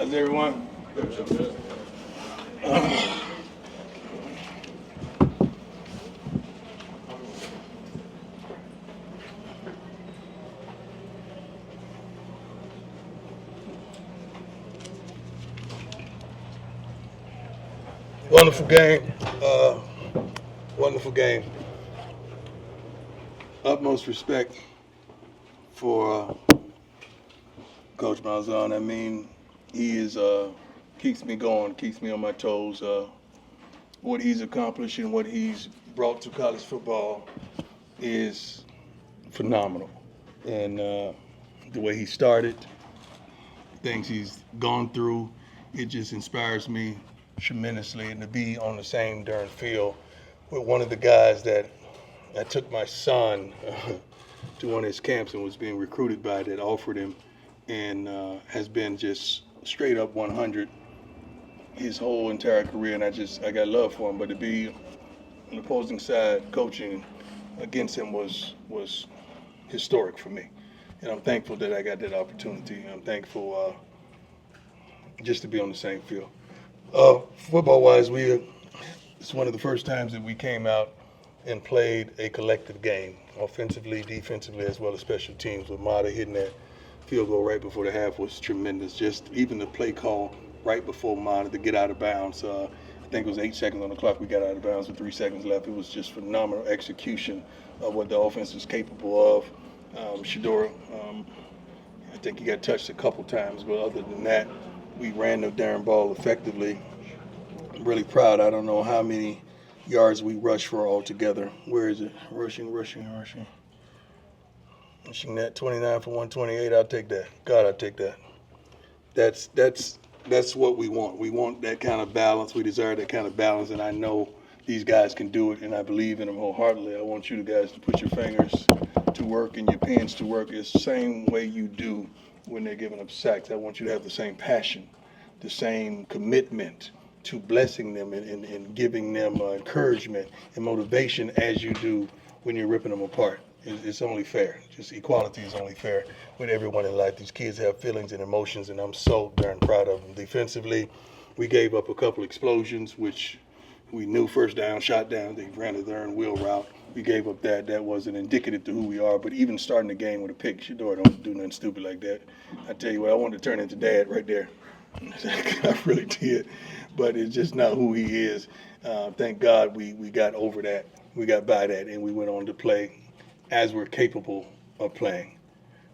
How's everyone? Wonderful game. Wonderful game. Utmost respect for Coach Malzahn. I mean, he is keeps me going, keeps me on my toes. What he's accomplished and what he's brought to college football is phenomenal. And the way he started, things he's gone through, it just inspires me tremendously. And to be on the same darn field with one of the guys that I took my son to one of his camps and was being recruited by that offered him and has been just straight up 100 his whole entire career. And I got love for him. But to be on the opposing side coaching against him was historic for me. And I'm thankful that I got that opportunity. I'm thankful just to be on the same field. Football-wise, it's one of the first times that we came out and played a collective game, offensively, defensively, as well as special teams. With Mata hitting that field goal right before the half was tremendous. Just even the play call right before Mata to get out of bounds. I think it was 8 seconds on the clock. We got out of bounds with 3 seconds left. It was just phenomenal execution of what the offense was capable of. Shador, I think he got touched a couple times, but other than that, we ran the darn ball effectively. I'm really proud. I don't know how many yards we rushed for altogether. Where is it? Rushing that 29 for 128. I'll take that. God, I'll take that. That's what we want. We want that kind of balance. We desire that kind of balance, and I know these guys can do it, and I believe in them wholeheartedly. I want you guys to put your fingers to work and your pens to work. It's the same way you do when they're giving up sacks. I want you to have the same passion, the same commitment to blessing them and giving them encouragement and motivation as you do when you're ripping them apart. It's only fair. Just equality is only fair with everyone in life. These kids have feelings and emotions, and I'm so darn proud of them. Defensively, we gave up a couple explosions, which we knew first down, shot down. They ran a darn wheel route. We gave up that. That wasn't indicative to who we are. But even starting the game with a pick, Shador don't do nothing stupid like that. I tell you what, I wanted to turn into Dad right there. I really did. But it's just not who he is. Thank God we got over that. We got by that, and we went on to play as we're capable of playing.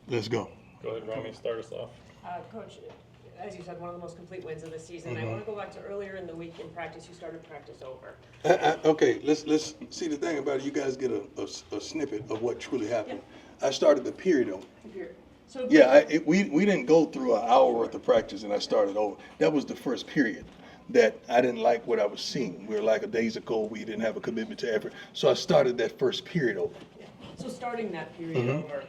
Let's go. Go ahead, Rami, start us off. Coach, as you said, one of the most complete wins of the season. Mm-hmm. I want to go back to earlier in the week in practice. You started practice over. Okay, let's see the thing about it. You guys get a snippet of what truly happened. Yep. I started the period over. The period. So we didn't go through an hour worth of practice and I started over. That was the first period that I didn't like what I was seeing. We were like a days ago. We didn't have a commitment to effort. So I started that first period over. Yeah. So starting that period over,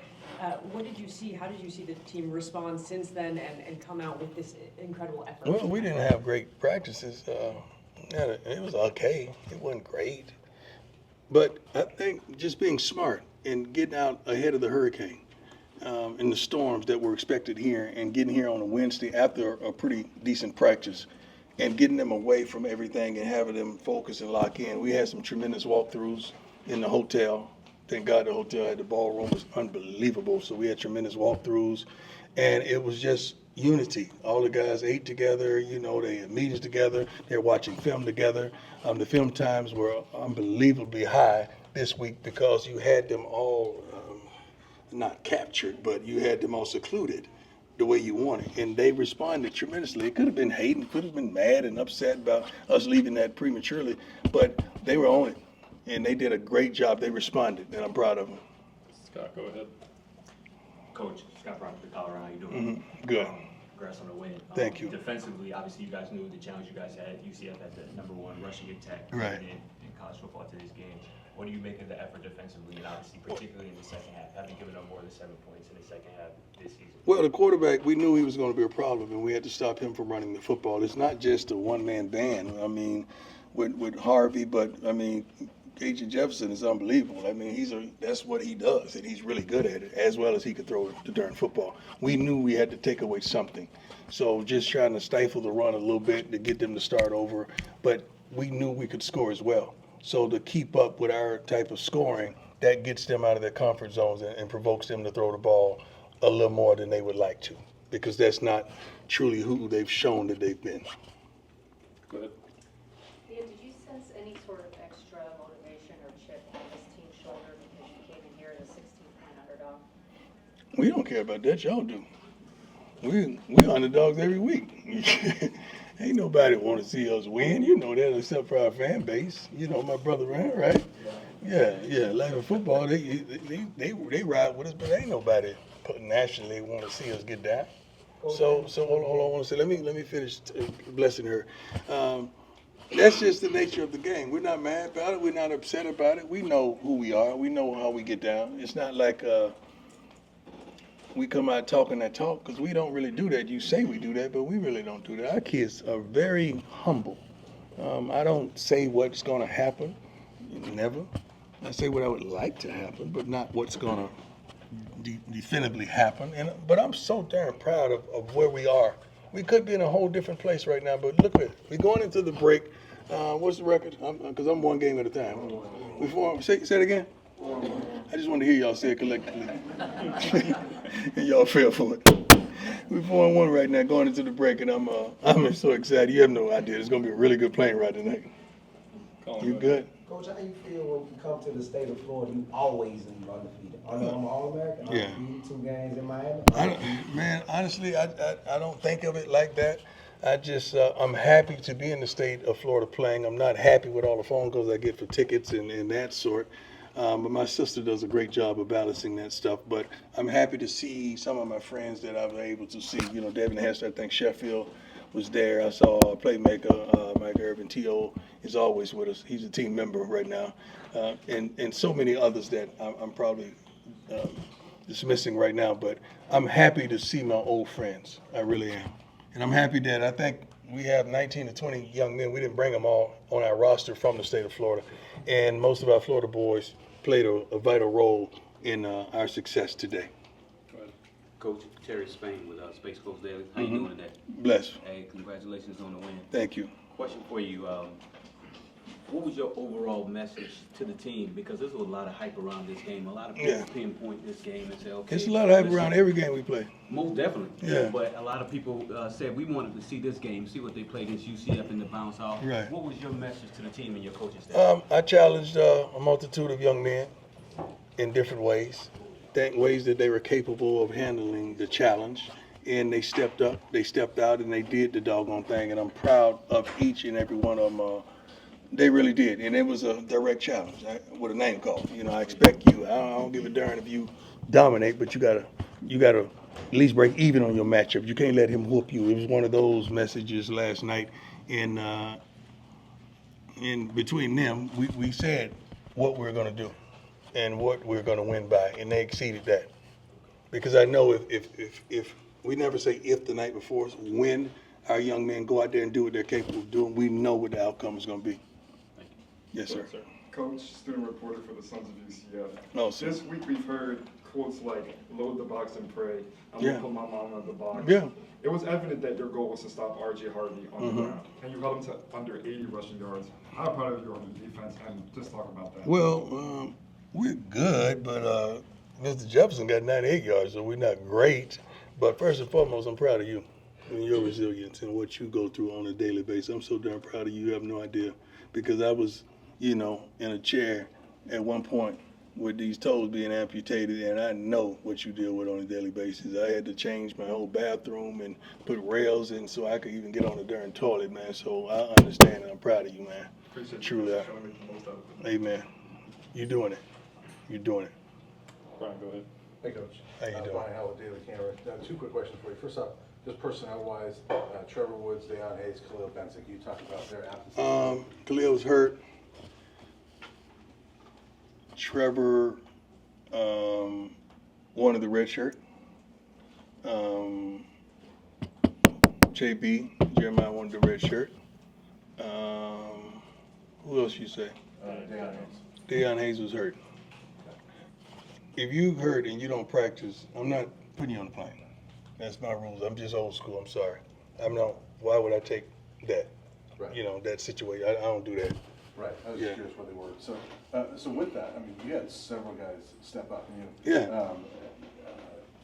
what did you see? How did you see the team respond since then and come out with this incredible effort? Well, we didn't have great practices. It was okay. It wasn't great. But I think just being smart and getting out ahead of the hurricane and the storms that were expected here and getting here on a Wednesday after a pretty decent practice and getting them away from everything and having them focus and lock in. We had some tremendous walkthroughs in the hotel. Thank God the hotel had the ballroom was unbelievable. So we had tremendous walkthroughs, and it was just unity. All the guys ate together. They had meetings together. They're watching film together. The film times were unbelievably high this week because you had them all not captured, but you had them all secluded the way you wanted, and they responded tremendously. It could have been hating, could have been mad and upset about us leaving that prematurely, but they were on it. And they did a great job. They responded, and I'm proud of them. Scott, go ahead. Coach, Scott Brown from Colorado. How you doing? Good. Congrats on the win. Thank you. Defensively, obviously, you guys knew the challenge you guys had. UCF had the #1 rushing attack in college football to this game. What do you make of the effort defensively, and obviously particularly in the second half, having given up more than 7 points in the second half this season? Well, the quarterback, we knew he was going to be a problem, and we had to stop him from running the football. It's not just a one-man band. I mean, with Harvey, but I mean, Agent Jefferson is unbelievable. I mean, that's what he does, and he's really good at it, as well as he could throw the darn football. We knew we had to take away something. So just trying to stifle the run a little bit to get them to start over. But we knew we could score as well. So to keep up with our type of scoring, that gets them out of their comfort zones and provokes them to throw the ball a little more than they would like to, because that's not truly who they've shown that they've been. Go ahead. Did you sense any sort of extra motivation or chip on this team's shoulder because you came in here as a 16-point underdog? We don't care about that. Y'all do. We underdogs every week. Ain't nobody want to see us win. You know that, except for our fan base. You know my brother, right? Yeah. Like in football, they ride with us, but ain't nobody nationally want to see us get down. So hold on. I want to say, let me finish blessing her. That's just the nature of the game. We're not mad about it. We're not upset about it. We know who we are. We know how we get down. It's not like we come out talking that talk, because we don't really do that. You say we do that, but we really don't do that. Our kids are very humble. I don't say what's going to happen. Never. I say what I would like to happen, but not what's going to definitively happen. But I'm so darn proud of where we are. We could be in a whole different place right now, but look at it. We're going into the break. What's the record? Because I'm one game at a time. Say it again. I just want to hear y'all say it collectively. And y'all feel for it. We're 4-1 right now, going into the break, and I'm so excited. You have no idea. It's going to be a really good plane ride tonight. You good? Coach, how you feel when you come to the state of Florida? You always undefeated. I'm All-American. Yeah. Undefeated, 2 games in Miami. Man, honestly, I don't think of it like that. I'm happy to be in the state of Florida playing. I'm not happy with all the phone calls I get for tickets and that sort. But my sister does a great job of balancing that stuff. But I'm happy to see some of my friends that I was able to see. You know, Devin Hester, I think Sheffield was there. I saw playmaker Mike Irvin. T.O. is always with us. He's a team member right now. And so many others that I'm probably dismissing right now. But I'm happy to see my old friends. I really am. And I'm happy that I think we have 19 to 20 young men. We didn't bring them all on our roster from the state of Florida. And most of our Florida boys played a vital role in our success today. Coach Terry Spain with Space Coast Daily. How you doing today? Bless. Hey, congratulations on the win. Thank you. Question for you. What was your overall message to the team? Because there's a lot of hype around this game. A lot of people pinpoint this game and say, okay. It's a lot of hype around every game we play. Most definitely. Yeah. But a lot of people said we wanted to see this game, see what they played against UCF in the bounce off. Right. What was your message to the team and your coaching staff? I challenged a multitude of young men in different ways, ways that they were capable of handling the challenge, and they stepped up, they stepped out, and they did the doggone thing, and I'm proud of each and every one of them. They really did, and it was a direct challenge with a name call. You know, I expect you. I don't give a darn if you dominate, but you gotta at least break even on your matchup. You can't let him whoop you. It was one of those messages last night, and in between them, we said what we're gonna do and what we're gonna win by, and they exceeded that. Because I know if we never say if the night before, when our young men go out there and do what they're capable of doing, we know what the outcome is gonna be. Yes, sir. Coach, student reporter for the Sons of UCF. No, sir. This week we've heard quotes like, load the box and pray. I'm Yeah. going to put my mom on the box. Yeah. It was evident that your goal was to stop R.J. Harvey on the ground. And you held him to under 80 rushing yards. How proud of you on the defense? And just talk about that. Well, we're good, but Mr. Jefferson got 98 yards, so we're not great. But first and foremost, I'm proud of you and your resilience and what you go through on a daily basis. I'm so darn proud of you. You have no idea. Because I was, in a chair at one point with these toes being amputated, and I know what you deal with on a daily basis. I had to change my whole bathroom and put rails in so I could even get on the darn toilet, man. So I understand, and I'm proud of you, man. Appreciate Truly, you trying to make the most out of it. Amen. You're doing it. You're doing it. Brian, go ahead. Hey, Coach. How you doing? Brian Howard, Daily Camera. Two quick questions for you. First off, just personnel-wise, Trevor Woods, Deion Hayes, Khalil Benson. Can you talk about their absences? Khalil was hurt. Trevor wanted the red shirt. JB, Jeremiah wanted the red shirt. Who else you say? Deion Hayes. Deion Hayes was hurt. If you hurt and you don't practice, I'm not putting you on the plane. That's my rules. I'm just old school. I'm sorry. I'm not. Why would I take that? Right. You know, that situation. I don't do that. Right, I was Yeah. just curious where they were. So with that, I mean, you had several guys step up. Yeah.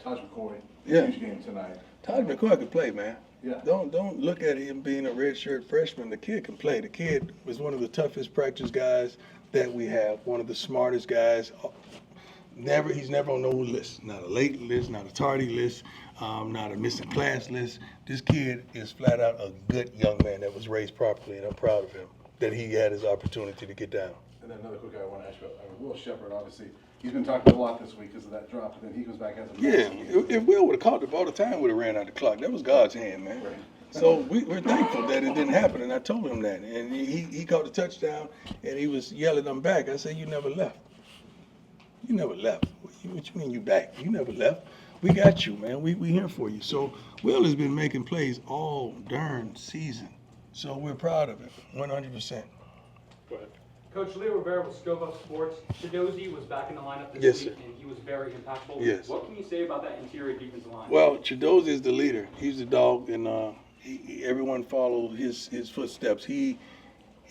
Taj McCoy, Yeah. huge game tonight. Todd McCoy can play, man. Yeah. Don't look at him being a redshirt freshman. The kid can play. The kid was one of the toughest practice guys that we have. One of the smartest guys. He's never on no list. Not a late list, not a tardy list, not a missing class list. This kid is flat out a good young man that was raised properly, and I'm proud of him that he had his opportunity to get down. And then another quick guy I want to ask you about, Will Shepherd, obviously, he's been talked about a lot this week because of that drop, but then he comes back as a Yeah, if Will would have caught the ball, the time would have ran out the clock. That was God's hand, man. Right. So we're thankful that it didn't happen, and I told him that. And he caught the touchdown, and he was yelling them back. I said, you never left. You never left. What you mean you back? You never left. We got you, man. We here for you. So Will has been making plays all darn season. So we're proud of him, 100%. Go ahead. Coach Leo Rivera with Scope Up Sports. Chidozie was back in the lineup this Yes, week, sir. and he was very impactful. Yes. What can you say about that interior defensive line? Well, Chidozie is the leader. He's the dog, and everyone followed his footsteps. He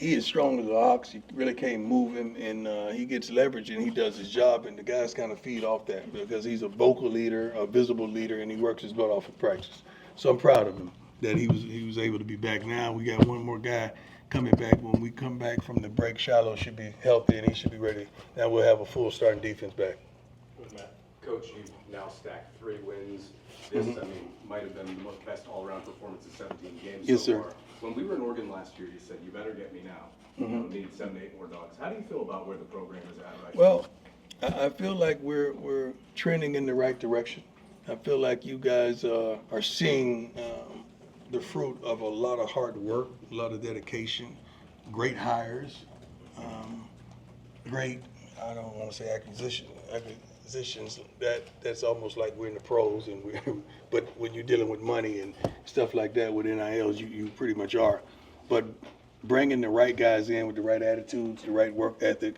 is strong as an ox. You really can't move him, and he gets leverage, and he does his job, and the guys kind of feed off that because he's a vocal leader, a visible leader, and he works his butt off in practice. So I'm proud of him that he was able to be back. Now we got one more guy coming back. When we come back from the break, Shiloh should be healthy, and he should be ready. Now we'll have a full starting defense back. With Matt. Coach, you've now stacked 3 wins. This, I mean, might have been the best all-around performance in 17 games Yes, so sir. far. When we were in Oregon last year, you said, you better get me now. You know, need 7 to 8 more dogs. How do you feel about where the program is at right Well, I feel like we're trending in the right direction. I feel like you guys are seeing the fruit of a lot of hard work, a lot of dedication, great hires, great, I don't want to say acquisitions. That's almost like we're in the pros, and but when you're dealing with money and stuff like that with NILs, you pretty much are. But bringing the right guys in with the right attitudes, the right work ethic.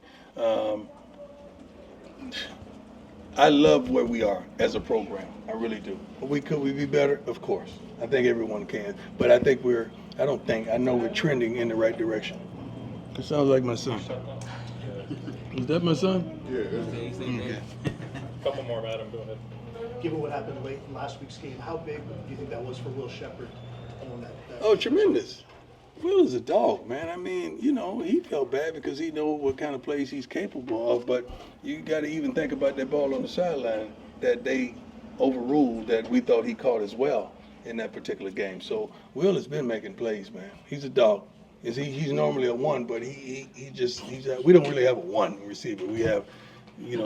I love where we are as a program. I really do. Could we be better? Of course. I think everyone can. But I know we're trending in the right direction. It sounds like my son. Is that my son? Okay. Couple more, Adam. Go ahead. Given what happened late in last week's game, how big do you think that was for Will Shepherd on that? Oh, tremendous. Will is a dog, man. I mean, he felt bad because he knew what kind of plays he's capable of, but you got to even think about that ball on the sideline that they overruled that we thought he caught as well in that particular game. So Will has been making plays, man. He's a dog. He's normally a 1, but we don't really have a 1 receiver. We have,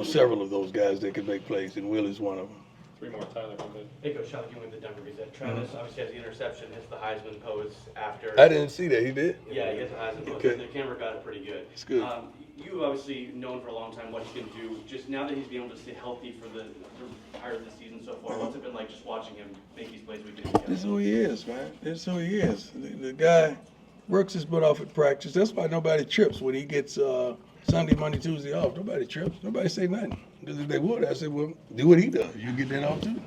several of those guys that can make plays, and Will is one of them. 3 more, Tyler. Go ahead. Hey, Coach, Sean with the Denver Gazette. Travis obviously has the interception, hits the Heisman pose after. I didn't see that. He did? Yeah, he hits the Heisman pose. Okay. The camera got it pretty good. It's good. You obviously known for a long time what he can do. Just now that he's been able to stay healthy for the entire of the season so far, what's it been like just watching him make these plays week in? This is who he is, man. This is who he is. The guy works his butt off at practice. That's why nobody trips when he gets Sunday, Monday, Tuesday off. Nobody trips. Nobody say nothing. Because if they would, I said, well, do what he does. You get that off too.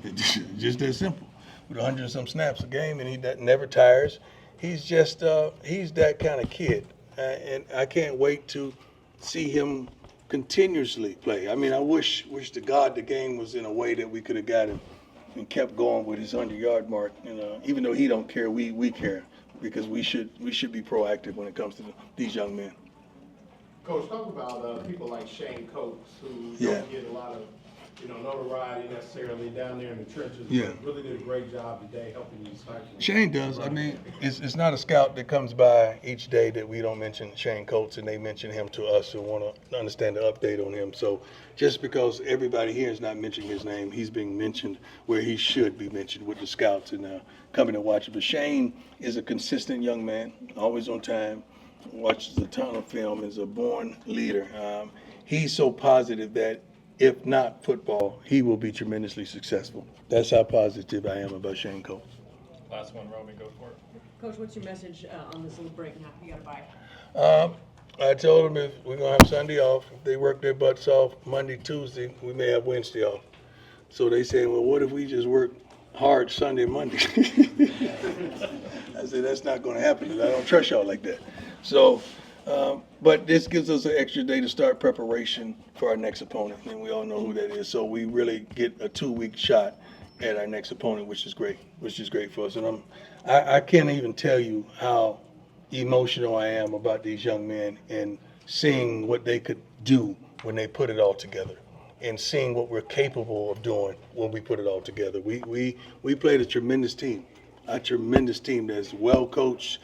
It's just that simple. With 100 and some snaps a game, and he never tires. He's just he's that kind of kid, and I can't wait to see him continuously play. I mean, I wish to God the game was in a way that we could have got him and kept going with his 100-yard mark. Even though he don't care, we care because we should be proactive when it comes to these young men. Coach, talk about people like Shane Coates who Yeah. don't get a lot of notoriety necessarily down there in the trenches. Yeah. But really did a great job today helping you cycle. Shane does. I mean, it's not a scout that comes by each day that we don't mention Shane Coates, and they mention him to us who want to understand the update on him. So just because everybody here is not mentioning his name, he's being mentioned where he should be mentioned with the scouts and coming to watch it. But Shane is a consistent young man, always on time, watches a ton of film, is a born leader. He's so positive that if not football, he will be tremendously successful. That's how positive I am about Shane Coates. Last one, Roby. Go for it. Coach, what's your message on this little break now? You got to buy. I told them if we're gonna have Sunday off, if they work their butts off Monday, Tuesday, we may have Wednesday off. So they say, well, what if we just work hard Sunday, Monday? I said, that's not gonna happen, 'cause I don't trust y'all like that. So, but this gives us an extra day to start preparation for our next opponent, and we all know who that is. So we really get a 2-week shot at our next opponent, which is great for us. And I can't even tell you how emotional I am about these young men and seeing what they could do when they put it all together, and seeing what we're capable of doing when we put it all together. We played a tremendous team that's well coached,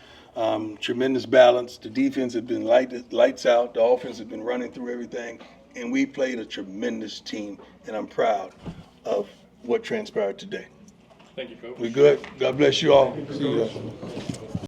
tremendous balance. The defense has been lights out. The offense has been running through everything, and we played a tremendous team. And I'm proud of what transpired today. Thank you, Coach. We good? God bless you all. See you.